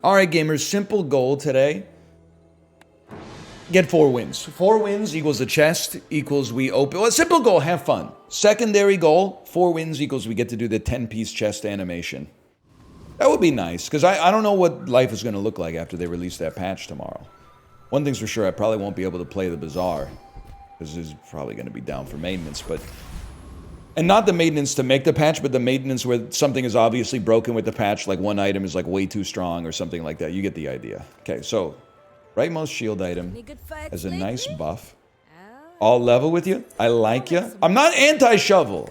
Alright, gamers, simple goal today. Get 4 wins. 4 wins equals a chest, equals we open... Well, simple goal, have fun. Secondary goal, 4 wins equals we get to do the 10-piece chest animation. That would be nice, because I don't know what life is going to look like after they release that patch tomorrow. One thing's for sure, I probably won't be able to play the Bazaar, because it's probably going to be down for maintenance, but... And not the maintenance to make the patch, but the maintenance where something is obviously broken with the patch, like one item is like way too strong or something like that. You get the idea. Okay, so... Rightmost shield item has a nice buff. All level with you? I like you. I'm not anti-shovel.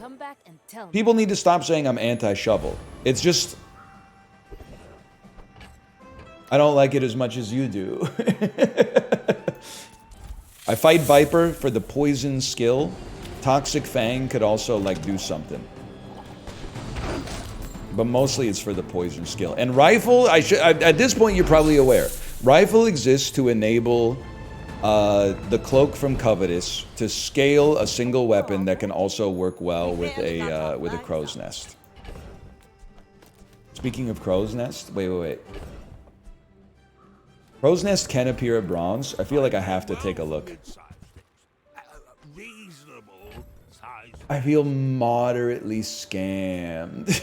People need to stop saying I'm anti-shovel. It's just... I don't like it as much as you do. I fight Viper for the poison skill. Toxic Fang could also, like, do something. But mostly it's for the poison skill. And Rifle, at this point you're probably aware. Rifle exists to enable the Cloak from Covetous to scale a single weapon that can also work well with a Crow's Nest. Speaking of Crow's Nest, wait. Crow's Nest can appear at bronze. I feel like I have to take a look. I feel moderately scammed.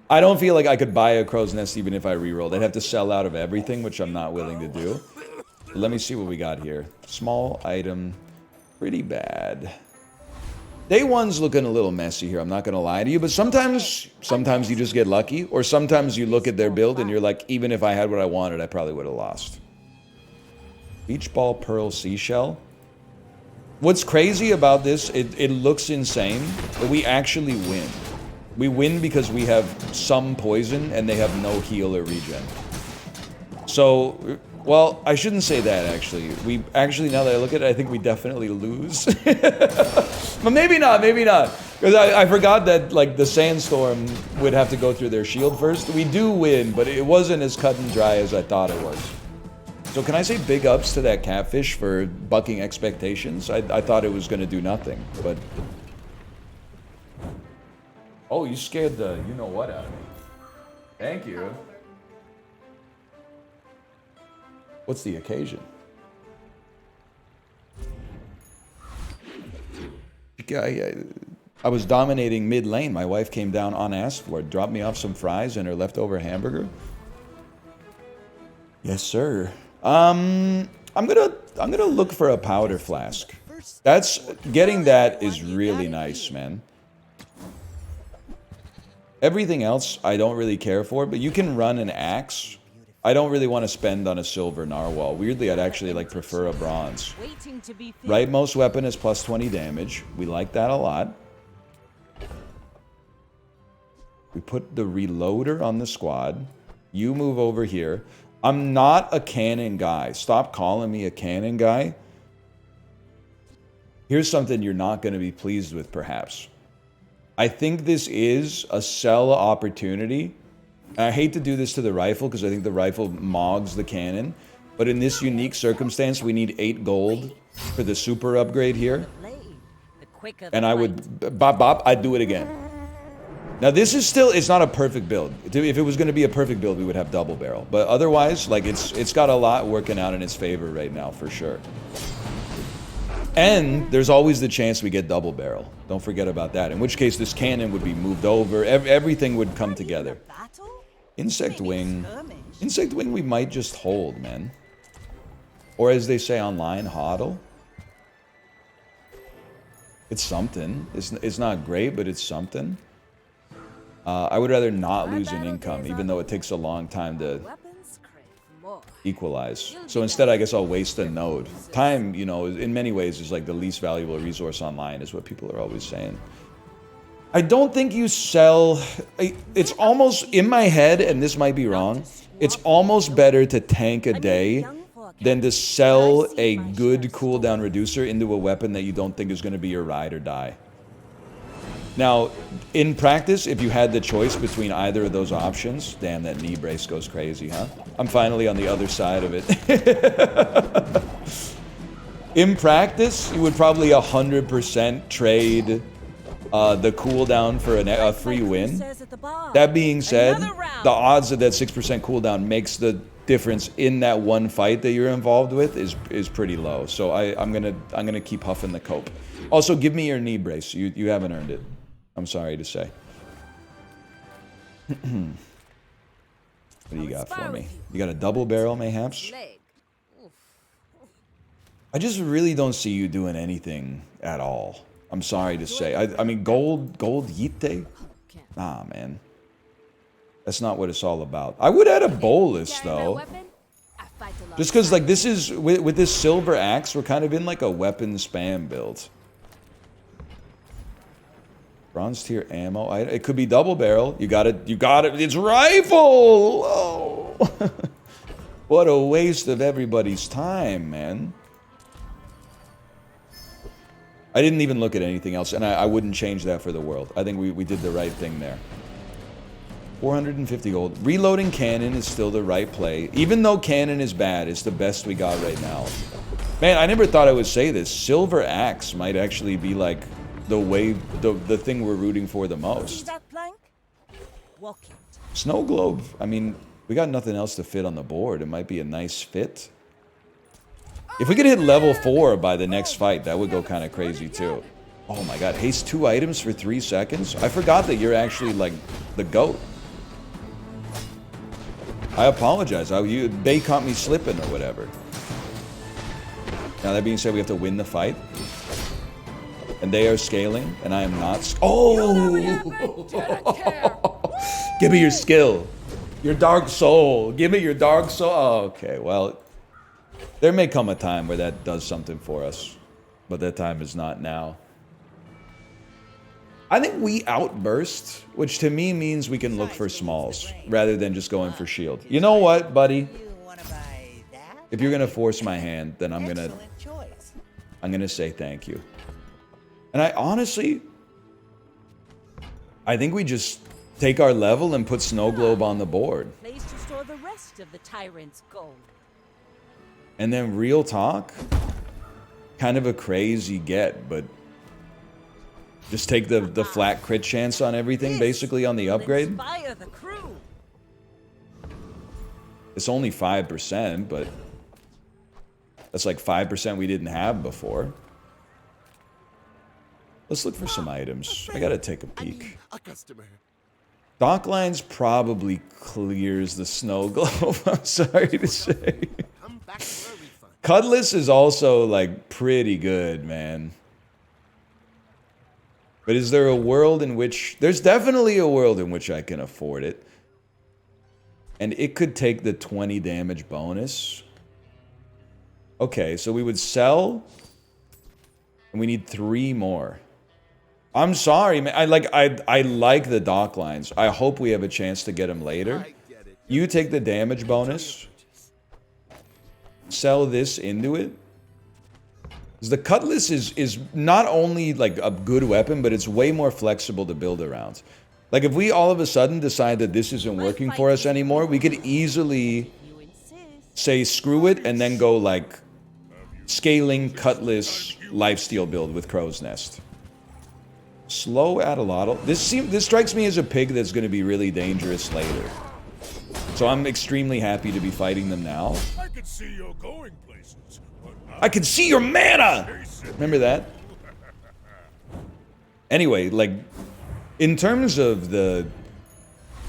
I don't feel like I could buy a Crow's Nest even if I rerolled. I'd have to sell out of everything, which I'm not willing to do. But let me see what we got here. Small item. Pretty bad. Day 1's looking a little messy here, I'm not going to lie to you. But sometimes you just get lucky. Or sometimes you look at their build and you're like, even if I had what I wanted, I probably would have lost. Beach Ball Pearl Seashell. What's crazy about this, it looks insane, but we actually win. We win because we have some poison and they have no heal or regen. So, well, I shouldn't say that actually. We actually, now that I look at it, I think we definitely lose. But maybe not. Because I forgot that, like, the Sandstorm would have to go through their shield first. We do win, but it wasn't as cut and dry as I thought it was. So can I say big ups to that Catfish for bucking expectations? I thought it was going to do nothing, but... Oh, you scared the you-know-what out of me. Thank you. What's the occasion? I was dominating mid lane. My wife came down unasked for it, dropped me off some fries and her leftover hamburger. Yes, sir. I'm gonna look for a powder flask. Getting that is really nice, man. Everything else I don't really care for, but you can run an axe. I don't really want to spend on a silver narwhal. Weirdly, I'd actually like prefer a bronze. Rightmost weapon is plus 20 damage. We like that a lot. We put the reloader on the squad. You move over here. I'm not a cannon guy. Stop calling me a cannon guy. Here's something you're not going to be pleased with, perhaps. I think this is a sell opportunity. I hate to do this to the rifle because I think the rifle mogs the cannon. But in this unique circumstance, we need 8 gold for the super upgrade here. And I would, I'd do it again. Now this is still, it's not a perfect build. If it was going to be a perfect build, we would have double barrel. But otherwise, like it's got a lot working out in its favor right now, for sure. And there's always the chance we get double barrel. Don't forget about that. In which case, this cannon would be moved over. Everything would come together. Insect wing. Insect wing we might just hold, man. Or as they say online, hodl. It's something. It's not great, but it's something. I would rather not lose an income, even though it takes a long time to equalize. So instead, I guess I'll waste a node. Time, you know, in many ways is like the least valuable resource online, is what people are always saying. I don't think you sell... It's almost, in my head, and this might be wrong, it's almost better to tank a day than to sell a good cooldown reducer into a weapon that you don't think is going to be your ride or die. Now, in practice, if you had the choice between either of those options, damn, that knee brace goes crazy, huh? I'm finally on the other side of it. In practice, you would probably 100% trade the cooldown for a free win. That being said, the odds of that 6% cooldown makes the difference in that one fight that you're involved with is pretty low. So I'm gonna keep huffing the cope. Also, give me your knee brace. You haven't earned it. I'm sorry to say. What do you got for me? You got a double barrel, mayhaps? I just really don't see you doing anything at all. I'm sorry to say. I mean, gold Yite? Nah, man. That's not what it's all about. I would add a bolus, though. Just because, like, this is... With this silver axe, we're kind of in, like, a weapon spam build. Bronze tier ammo. It could be double barrel. You got it. You got it. It's rifle! Oh! What a waste of everybody's time, man. I didn't even look at anything else, and I wouldn't change that for the world. I think we did the right thing there. 450 gold. Reloading cannon is still the right play. Even though cannon is bad, it's the best we got right now. Man, I never thought I would say this. Silver axe might actually be like the way, the thing we're rooting for the most. Snow globe. I mean, we got nothing else to fit on the board. It might be a nice fit. If we could hit level 4 by the next fight, that would go kind of crazy too. Oh my god, haste 2 items for 3 seconds? I forgot that you're actually like the GOAT. I apologize. They caught me slipping or whatever. Now that being said, we have to win the fight. And they are scaling, and I am not. Oh! Give me your skill. Your dark soul. Give me your dark soul. Oh, okay, well... There may come a time where that does something for us. But that time is not now. I think we outburst, which to me means we can look for smalls, rather than just going for shield. You know what, buddy? If you're gonna force my hand, then I'm gonna say thank you. And I honestly... I think we just take our level and put Snow Globe on the board. Place to store the rest of the tyrant's gold. And then real talk, kind of a crazy get, but just take the flat crit chance on everything, basically on the upgrade. It's only 5%, but that's like 5% we didn't have before. Let's look for some items. I gotta take a peek. Docklines probably clears the snow globe, I'm sorry to say. Cutlass is also, like, pretty good, man. But is there a world in which... There's definitely a world in which I can afford it. And it could take the 20 damage bonus. Okay, so we would sell... And we need 3 more. I'm sorry, man. I like the dock lines. I hope we have a chance to get them later. You take the damage bonus. Sell this into it. The Cutlass is not only like a good weapon, but it's way more flexible to build around. Like if we all of a sudden decide that this isn't working for us anymore, we could easily say screw it and then go like scaling Cutlass lifesteal build with Crow's Nest. Slow Adelatl. This strikes me as a pig that's going to be really dangerous later. So I'm extremely happy to be fighting them now. I can see you're going places. I can see your mana! Remember that? Anyway, like, in terms of the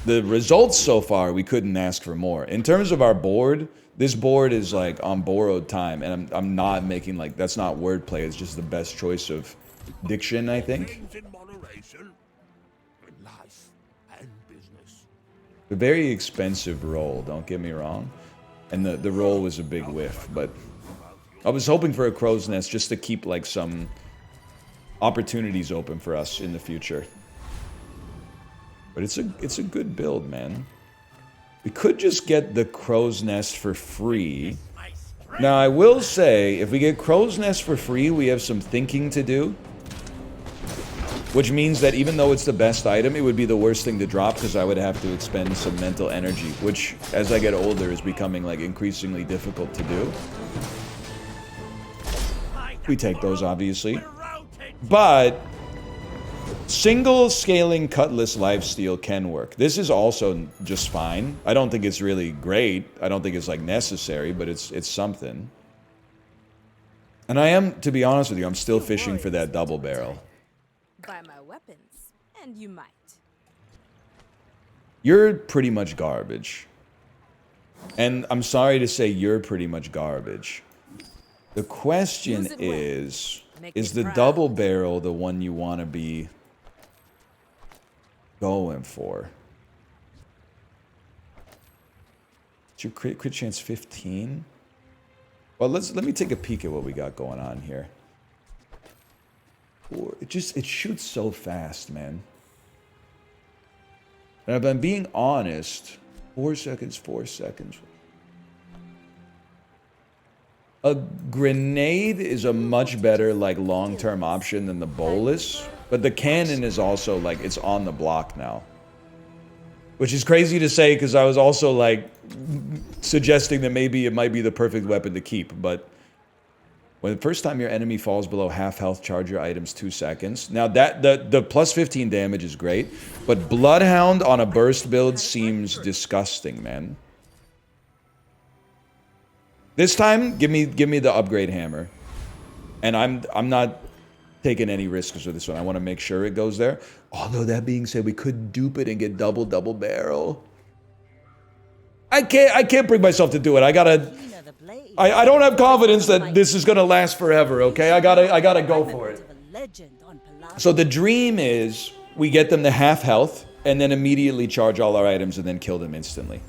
results so far, we couldn't ask for more. In terms of our board, this board is like on borrowed time, and I'm not making like, that's not wordplay, it's just the best choice of diction, I think. A very expensive roll, don't get me wrong. And the roll was a big whiff, but I was hoping for a Crow's Nest just to keep like some opportunities open for us in the future. But it's a good build, man. We could just get the Crow's Nest for free. Now I will say, if we get Crow's Nest for free, we have some thinking to do. Which means that even though it's the best item, it would be the worst thing to drop because I would have to expend some mental energy, which, as I get older, is becoming, like, increasingly difficult to do. We take those, obviously. But Single scaling cutlass lifesteal can work. This is also just fine. I don't think it's really great. I don't think it's like necessary, but it's something. And I am, to be honest with you, I'm still fishing for that double barrel. Buy my weapons, and you might. You're pretty much garbage. And I'm sorry to say you're pretty much garbage. The question is the double barrel the one you want to be going for? Is your crit chance 15? Well, let me take a peek at what we got going on here. It shoots so fast, man. And if I'm being honest, 4 seconds, 4 seconds. A grenade is a much better, like, long-term option than the bolus. But the cannon is also, like, it's on the block now. Which is crazy to say, because I was also, like, suggesting that maybe it might be the perfect weapon to keep. But when the first time your enemy falls below half health, charge your items 2 seconds. Now, that the plus 15 damage is great. But Bloodhound on a burst build seems disgusting, man. This time, give me the upgrade hammer. And I'm not taking any risks with this one. I want to make sure it goes there. Although that being said, we could dupe it and get double barrel. I can't bring myself to do it. I don't have confidence that this is gonna last forever, okay? I gotta go for it. So the dream is we get them to half health and then immediately charge all our items and then kill them instantly.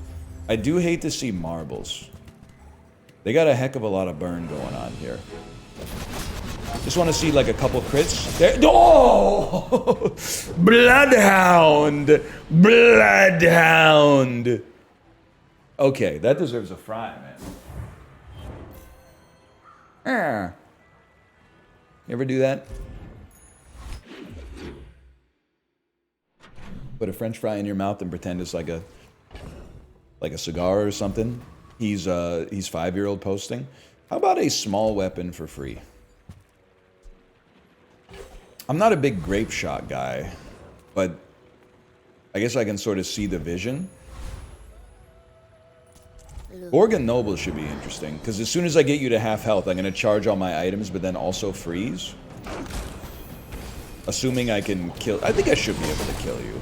I do hate to see marbles. They got a heck of a lot of burn going on here. Just want to see like a couple crits. There. Oh! Bloodhound! Bloodhound! Okay, that deserves a fry, man. You ever do that? Put a French fry in your mouth and pretend it's like a cigar or something. He's 5-year-old posting. How about a small weapon for free? I'm not a big grape shot guy, but I guess I can sort of see the vision. Organ Noble should be interesting, because as soon as I get you to half health, I'm going to charge all my items, but then also freeze. Assuming I can kill... I think I should be able to kill you.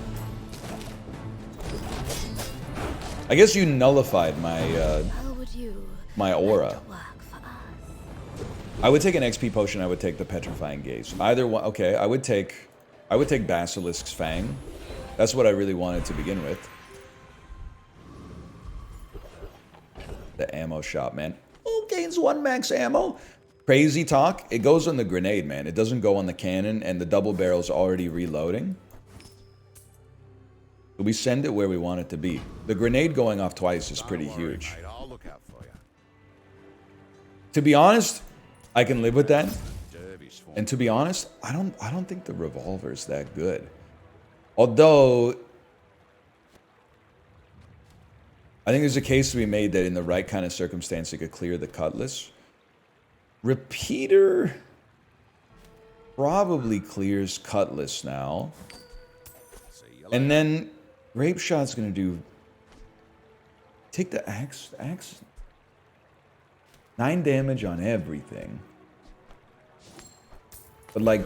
I guess you nullified my, my aura. I would take an XP potion, I would take the Petrifying Gaze. Either one... Okay, I would take Basilisk's Fang. That's what I really wanted to begin with. The ammo shop, man. Oh, gains 1 max ammo. Crazy talk. It goes on the grenade, man. It doesn't go on the cannon, and the double barrel's already reloading. So we send it where we want it to be. The grenade going off twice is pretty huge. To be honest, I can live with that. And to be honest, I don't think the revolver's that good. Although I think there's a case to be made that in the right kind of circumstance it could clear the cutlass. Repeater probably clears cutlass now. And then Grape Shot's gonna do... Take the axe. 9 damage on everything. But like,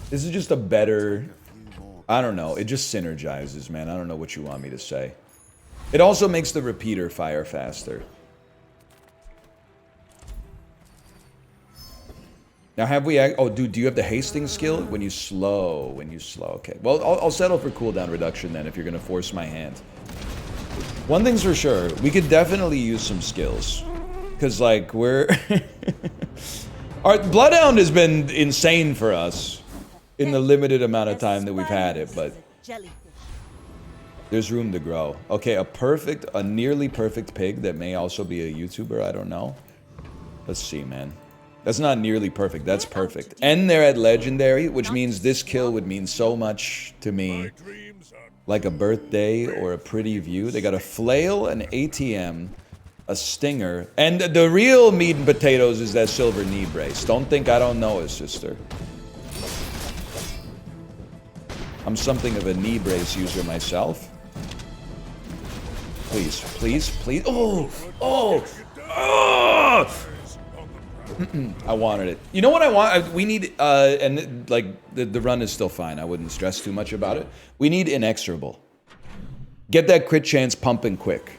this is just a better... I don't know, it just synergizes, man. I don't know what you want me to say. It also makes the repeater fire faster. Now have we... Oh, dude, do you have the hasting skill? When you slow. Okay. Well, I'll settle for cooldown reduction then if you're going to force my hand. One thing's for sure. We could definitely use some skills. Because, like, we're... Our Bloodhound has been insane for us in the limited amount of time that we've had it, but... There's room to grow. Okay, a nearly perfect pig that may also be a YouTuber, I don't know. Let's see, man. That's not nearly perfect, that's perfect. And they're at Legendary, which means this kill would mean so much to me. Like a birthday or a pretty view. They got a flail, an ATM, a stinger, and the real meat and potatoes is that silver knee brace. Don't think I don't know it, sister. I'm something of a knee brace user myself. Please, please, please. Oh! Oh! Oh! I wanted it. You know what I want? We need, and like, the run is still fine. I wouldn't stress too much about it. We need inexorable. Get that crit chance pumping quick.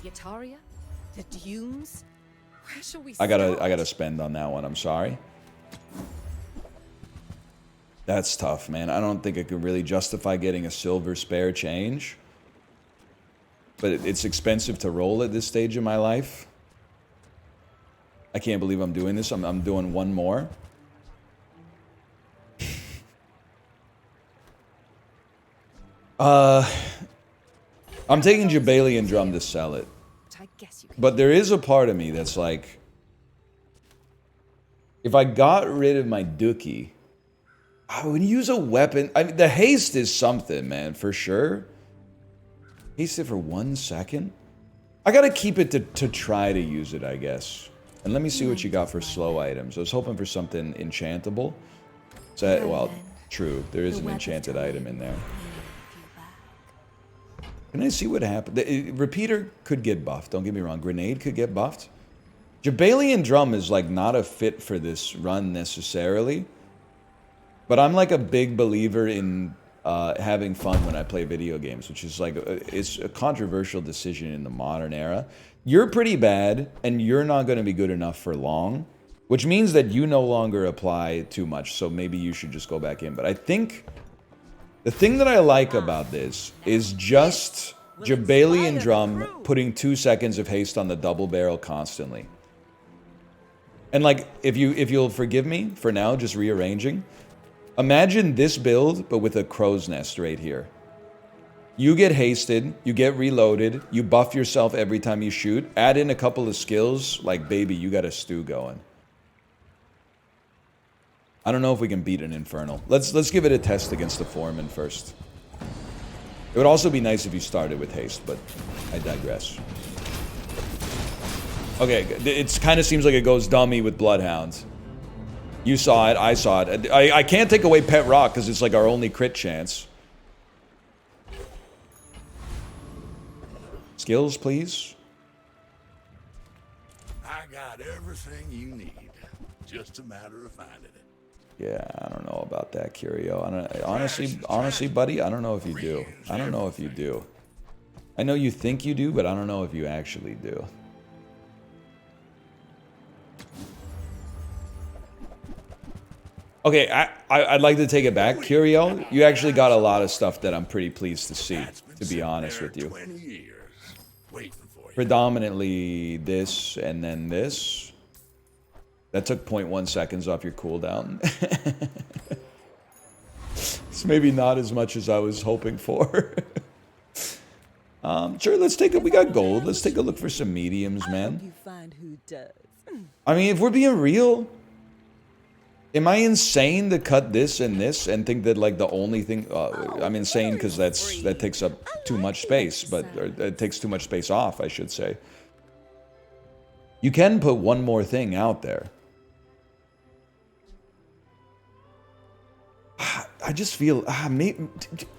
Yataria? The dunes? Where shall we I start? gotta spend on that one. I'm sorry. That's tough, man. I don't think I could really justify getting a silver spare change. But it's expensive to roll at this stage of my life. I can't believe I'm doing this. I'm doing one more. I'm taking Jabalian Drum to sell it. I guess you can. But there is a part of me that's like, if I got rid of my Dookie, I would use a weapon. I mean, the haste is something, man, for sure. Haste it for 1 second. I gotta keep it to try to use it, I guess. And let me see what you got for slow items. I was hoping for something enchantable. So, well, true. There is an enchanted item in there. Can I see what happened? The repeater could get buffed. Don't get me wrong. Grenade could get buffed. Jabalian Drum is like not a fit for this run necessarily. But I'm like a big believer in having fun when I play video games, which is like, it's a controversial decision in the modern era. You're pretty bad, and you're not going to be good enough for long, which means that you no longer apply too much, so maybe you should just go back in. But I think the thing that I like about this is just Jabalian Drum putting 2 seconds of haste on the double barrel constantly. And like, if you'll forgive me for now, just rearranging, imagine this build, but with a crow's nest right here. You get hasted, you get reloaded, you buff yourself every time you shoot, add in a couple of skills, like, baby, you got a stew going. I don't know if we can beat an Infernal. Let's give it a test against the Foreman first. It would also be nice if you started with haste, but I digress. Okay, it kind of seems like it goes dummy with Bloodhounds. You saw it, I saw it. I can't take away Pet Rock because it's like our only crit chance. Skills, please. I got everything you need. Just a matter of finding it. Yeah, I don't know about that, Curio. Honestly, buddy, I don't know if you do. I don't know if you do. I know you think you do, but I don't know if you actually do. Okay, I'd like to take it back, Curio. You actually got a lot of stuff that I'm pretty pleased to see, to be honest with you. 20 years waiting for you. Predominantly this and then this. That took 0.1 seconds off your cooldown. It's maybe not as much as I was hoping for. Sure, let's take a... We got gold. Let's take a look for some mediums, man. You find who does. I mean, if we're being real... Am I insane to cut this and think that, like, the only thing... I'm insane because that takes up too much space, but... Or, it takes too much space off, I should say. You can put one more thing out there. I just feel...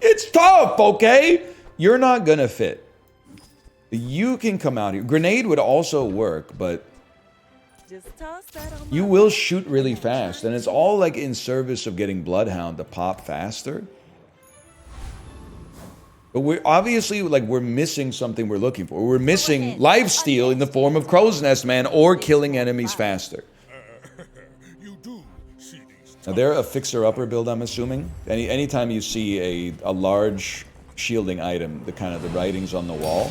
it's tough, okay? You're not gonna fit. You can come out here. Grenade would also work, but... Just toss that on You will shoot really fast, and it's all like in service of getting Bloodhound to pop faster. But we're obviously, like, we're missing something we're looking for. We're missing lifesteal in the form of Crow's Nest, man, or killing enemies faster. You do see these. Now, they're a fixer-upper build, I'm assuming. Anytime you see a large shielding item, the kind of the writings on the wall.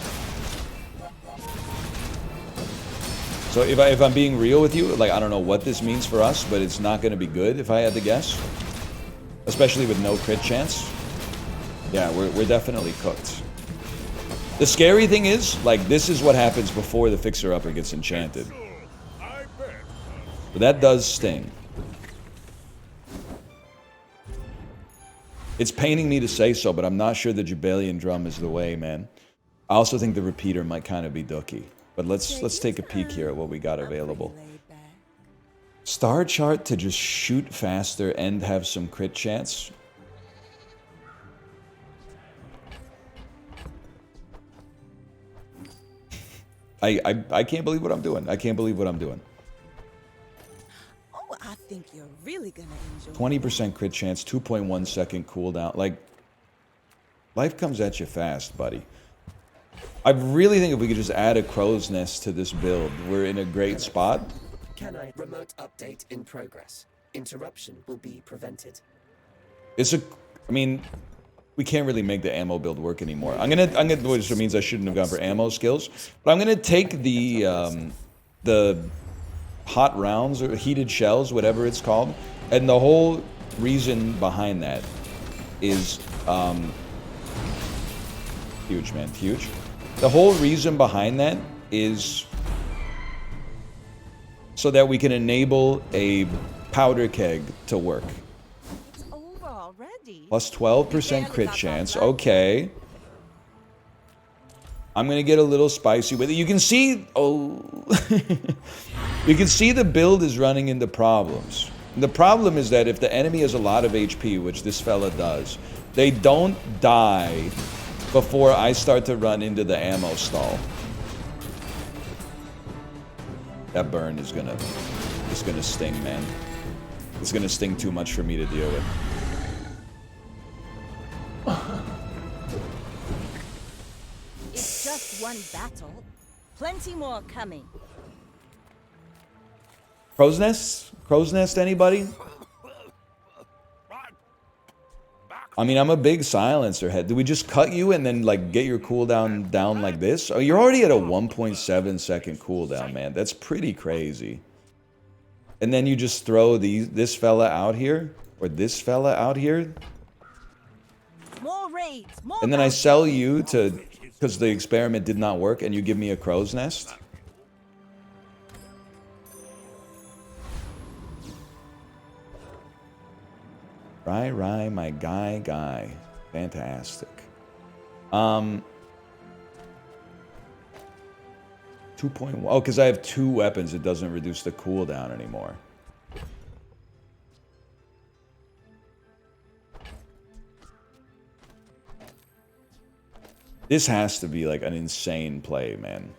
So if I'm being real with you, like, I don't know what this means for us, but it's not going to be good if I had to guess. Especially with no crit chance. Yeah, we're definitely cooked. The scary thing is, like, this is what happens before the fixer-upper gets enchanted. I bet. But that does sting. It's paining me to say so, but I'm not sure the Jabalian Drum is the way, man. I also think the repeater might kind of be Dookie. But let's take a peek here at what we got available. Star chart to just shoot faster and have some crit chance. I can't believe what I'm doing. I can't believe what I'm doing. Oh, I think you're really gonna enjoy 20% crit chance, 2.1 second cooldown. Like, life comes at you fast, buddy. I really think if we could just add a crow's nest to this build, we're in a great spot. Can I remote update in progress? Interruption will be prevented. It's a, I mean, we can't really make the ammo build work anymore. I'm gonna, which means I shouldn't have gone for ammo skills, but I'm gonna take the hot rounds or heated shells, whatever it's called, and the whole reason behind that is huge, man, huge. The whole reason behind that is so that we can enable a powder keg to work. It's over already. Plus 12% crit chance. Okay. I'm going to get a little spicy with it. You can see... Oh. You can see the build is running into problems. And the problem is that if the enemy has a lot of HP, which this fella does, they don't die before I start to run into the ammo stall. That burn is gonna sting, man. It's gonna sting too much for me to deal with. It's just one battle. Plenty more coming. Crow's nest? Crow's nest, anybody? I mean, I'm a big silencer head. Do we just cut you and then, like, get your cooldown down like this? Oh, you're already at a 1.7 second cooldown, man. That's pretty crazy. And then you just throw this fella out here, or this fella out here. More raids, more And then I sell you to, because the experiment did not work, and you give me a crow's nest. Rye, my guy. Fantastic. 2.1. Oh, because I have 2 weapons, it doesn't reduce the cooldown anymore. This has to be like an insane play, man.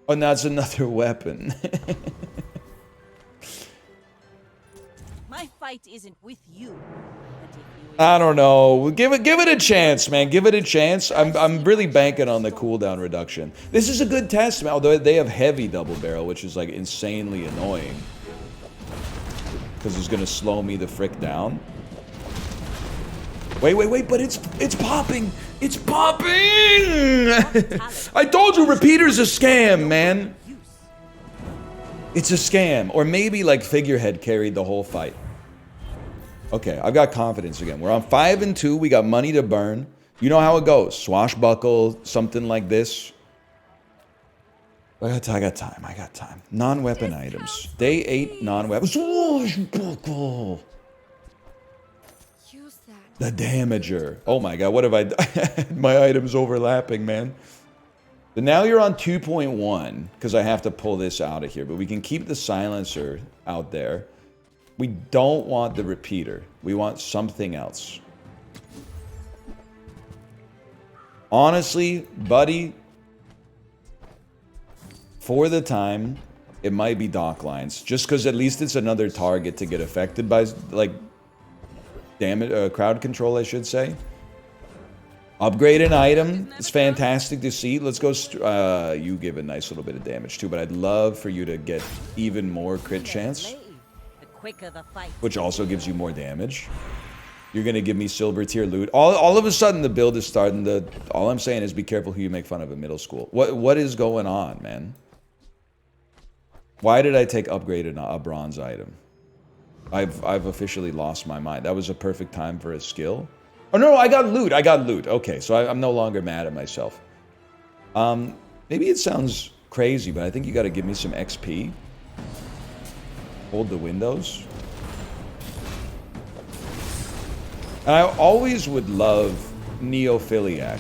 Oh, and that's another weapon. My fight isn't with you. But if you I don't know. Give it a chance, man. Give it a chance. I'm really banking on the cooldown reduction. This is a good test, man. Although they have heavy double barrel, which is like insanely annoying. Because it's gonna slow me the frick down. Wait, but it's popping! It's popping! I told you repeater's a scam, man! It's a scam. Or maybe like Figurehead carried the whole fight. Okay, I've got confidence again. We're on 5 and 2. We got money to burn. You know how it goes. Swashbuckle, something like this. I got time. Non-weapon items. Day 8 non-weapon. Swashbuckle! Use that. The damager. Oh my god, what have I done? My items overlapping, man. But now you're on 2.1, because I have to pull this out of here. But we can keep the silencer out there. We don't want the repeater. We want something else. Honestly, buddy, for the time, it might be dock lines. Just because at least it's another target to get affected by, like, damage, crowd control, I should say. Upgrade an item. It's fantastic to see. Let's go. You give a nice little bit of damage too, but I'd love for you to get even more crit chance, the quicker the fight. which also gives you more damage. You're gonna give me silver tier loot. All of a sudden, the build is starting to. All I'm saying is, be careful who you make fun of in middle school. What is going on, man? Why did I take upgraded a bronze item? I've officially lost my mind. That was a perfect time for a skill. Oh, no, I got loot. Okay, so I'm no longer mad at myself. Maybe it sounds crazy, but I think you got to give me some XP. Hold the windows. And I always would love Neophiliac.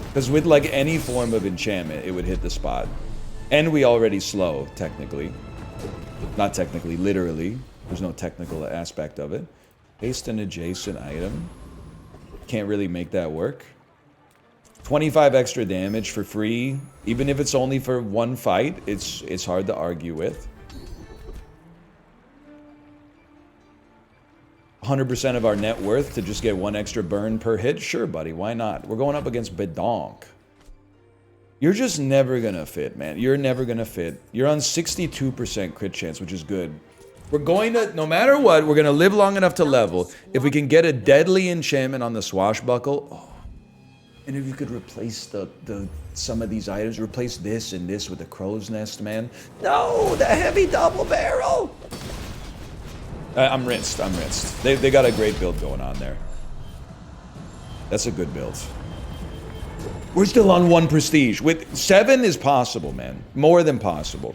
Because with, like, any form of enchantment, it would hit the spot. And we already slow, technically. Not technically, literally. There's no technical aspect of it. Haste an adjacent item. Can't really make that work. 25 extra damage for free, even if it's only for one fight, it's hard to argue with. 100% of our net worth to just get one extra burn per hit? Sure, buddy, why not? We're going up against Bedonk. You're just never gonna fit, man. You're never gonna fit. You're on 62% crit chance, which is good. We're going to, no matter what, we're gonna live long enough to level. If we can get a deadly enchantment on the Swashbuckle, oh. And if you could replace some of these items, replace this and this with the crow's nest, man. No, the heavy double barrel. I'm rinsed. I'm rinsed. They got a great build going on there. That's a good build. We're still on 1 prestige. With 7 is possible, man. More than possible.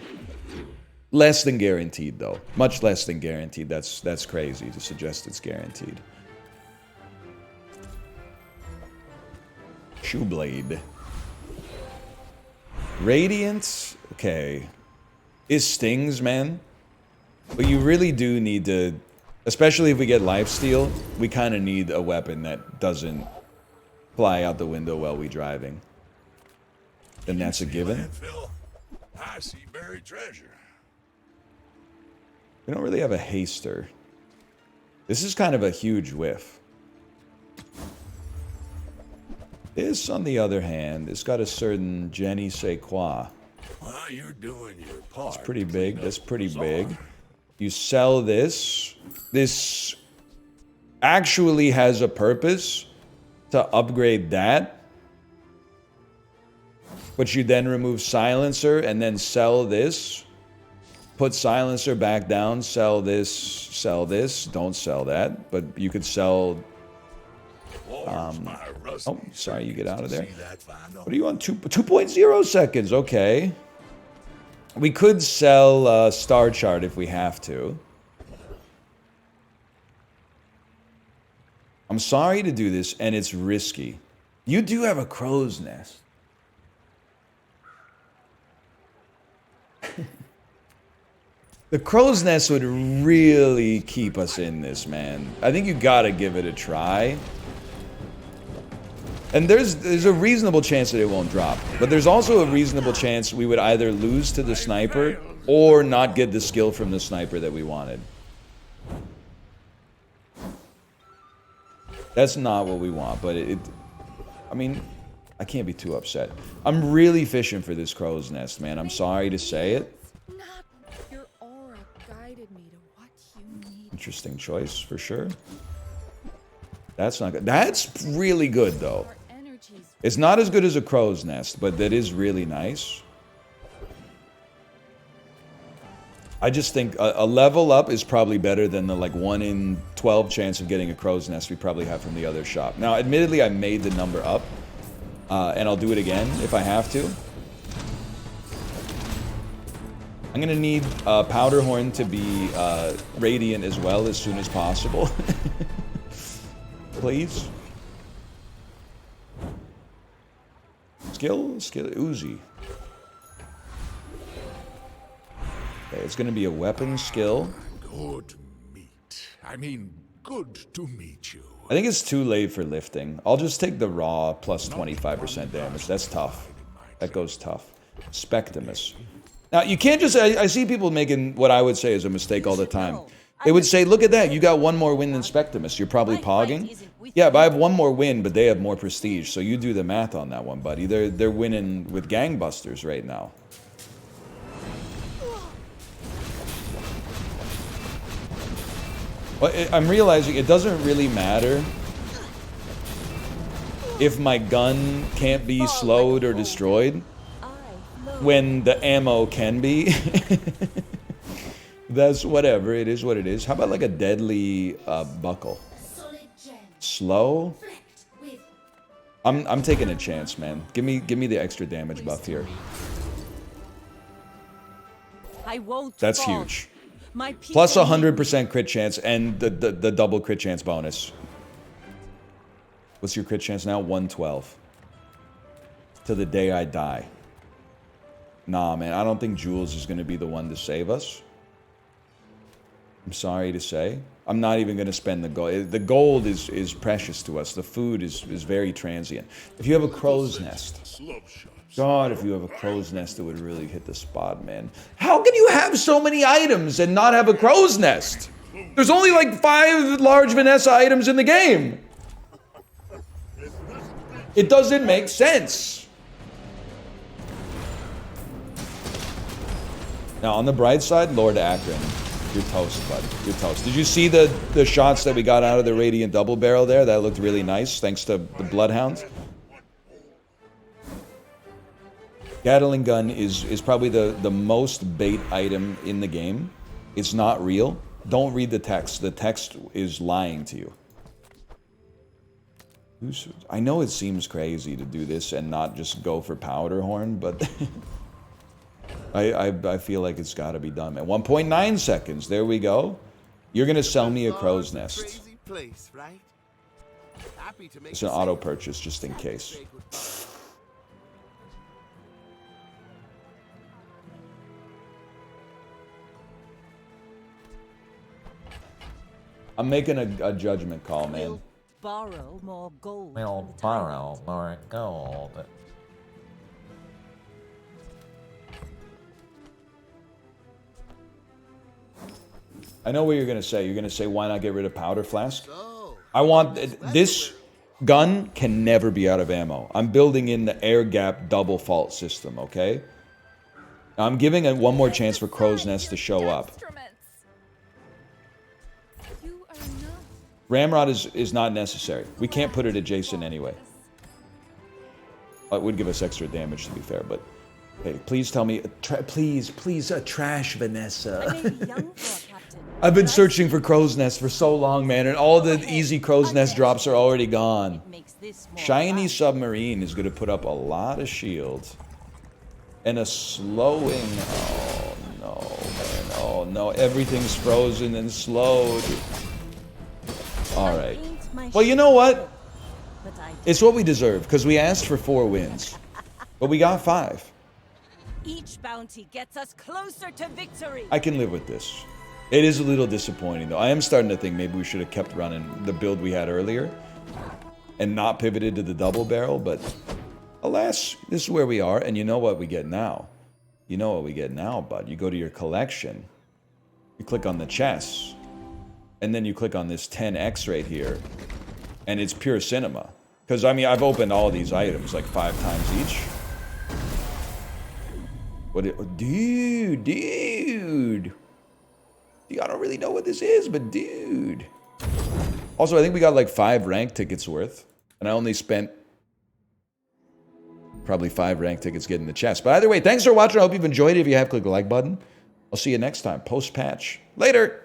Less than guaranteed, though. Much less than guaranteed. That's crazy to suggest it's guaranteed. Shoeblade. Radiance? Okay. It stings, man. But you really do need to, especially if we get lifesteal, we kind of need a weapon that doesn't fly out the window while we driving. Then that's a given. Landfill. I see buried treasure. We don't really have a haster. This is kind of a huge whiff. This, on the other hand, it's got a certain je ne sais quoi. Well, you're doing your part. It's pretty big. That's pretty big. You sell this. This actually has a purpose to upgrade that. But you then remove silencer and then sell this. Put silencer back down, sell this, sell this. Don't sell that, but you could sell... oh, sorry, you get out of there. What are you on? 2.0 seconds, okay. We could sell Star Chart if we have to. I'm sorry to do this, and it's risky. You do have a crow's nest. The crow's nest would really keep us in this, man. I think you gotta give it a try. And there's a reasonable chance that it won't drop. But there's also a reasonable chance we would either lose to the sniper or not get the skill from the sniper that we wanted. That's not what we want, but I mean, I can't be too upset. I'm really fishing for this crow's nest, man. I'm sorry to say it. Your aura guided me to what you need. Interesting choice, for sure. That's not good. That's really good, though. It's not as good as a crow's nest, but that is really nice. I just think a level up is probably better than the like 1 in 12 chance of getting a crow's nest we probably have from the other shop. Now, admittedly, I made the number up, and I'll do it again if I have to. I'm gonna need Powderhorn to be radiant as well as soon as possible. Please. Skill, Uzi. Okay, it's gonna be a weapon skill. Good meet. I mean, good to meet you. I think it's too late for lifting. I'll just take the raw plus 25% damage. That's tough. That goes tough. Spectimus. Now, you can't just... I see people making what I would say is a mistake all the time. They would say, look at that, you got 1 more win than Spectimus. You're probably pogging. Yeah, but I have 1 more win, but they have more prestige. So you do the math on that one, buddy. They're winning with gangbusters right now. But I'm realizing it doesn't really matter if my gun can't be slowed or destroyed when the ammo can be. That's whatever. It is what it is. How about like a deadly buckle? Slow? I'm taking a chance, man. Give me the extra damage buff here. I won't. That's fall. huge. My Plus 100% crit chance and the double crit chance bonus. What's your crit chance now? 112. To the day I die. Nah, man. I don't think Jules is going to be the one to save us. I'm sorry to say. I'm not even going to spend the gold. The gold is precious to us. The food is very transient. If you have a crow's nest, Slub shots. God, if you have a crow's nest, it would really hit the spot, man. How can you have so many items and not have a crow's nest? There's only like 5 large Vanessa items in the game. It doesn't make sense. Now, on the bright side, Lord Akron, you're toast, bud. You're toast. Did you see the shots that we got out of the Radiant double barrel there? That looked really nice, thanks to the Bloodhounds. Gatling gun is probably the most bait item in the game. It's not real. Don't read the text. The text is lying to you. I know it seems crazy to do this and not just go for powder horn, but I feel like it's got to be done, man. 1.9 seconds. There we go. You're going to sell me a crow's nest. Crazy place, right? Happy to make It's an auto purchase just in case. I'm making a judgment call, man. Borrow more gold. We'll from the borrow tyrant. more gold. I know what you're going to say. You're going to say, why not get rid of powder flask? So, I want... This gun can never be out of ammo. I'm building in the air gap double fault system, okay? I'm giving it one more chance for Crow's Nest to show up. You are not. Ramrod is not necessary. We can't put it adjacent anyway. It would give us extra damage, to be fair, but... Hey, please tell me... please, a trash Vanessa. I may be young for a captain. I've been searching for Crow's Nest for so long, man, and all the easy Crow's Nest drops are already gone. It makes this more Shiny fun. Submarine is going to put up a lot of shields. And a slowing... Oh, no, man. Oh, no. Everything's frozen and slowed. All right. Ain't my Well, you know what? But I It's what we deserve, because we asked for 4 wins. But we got 5. Each bounty gets us closer to victory. I can live with this. It is a little disappointing, though. I am starting to think maybe we should have kept running the build we had earlier and not pivoted to the double barrel, but alas, this is where we are, and you know what we get now. You know what we get now, bud. You go to your collection, you click on the chest, and then you click on this 10x right here, and it's pure cinema. Because, I mean, I've opened all these items like 5 times each. What it, dude. I don't really know what this is, but dude. Also, I think we got like 5 rank tickets worth. And I only spent probably 5 rank tickets getting the chest. But either way, thanks for watching. I hope you've enjoyed it. If you have, click the like button. I'll see you next time. Post-patch. Later.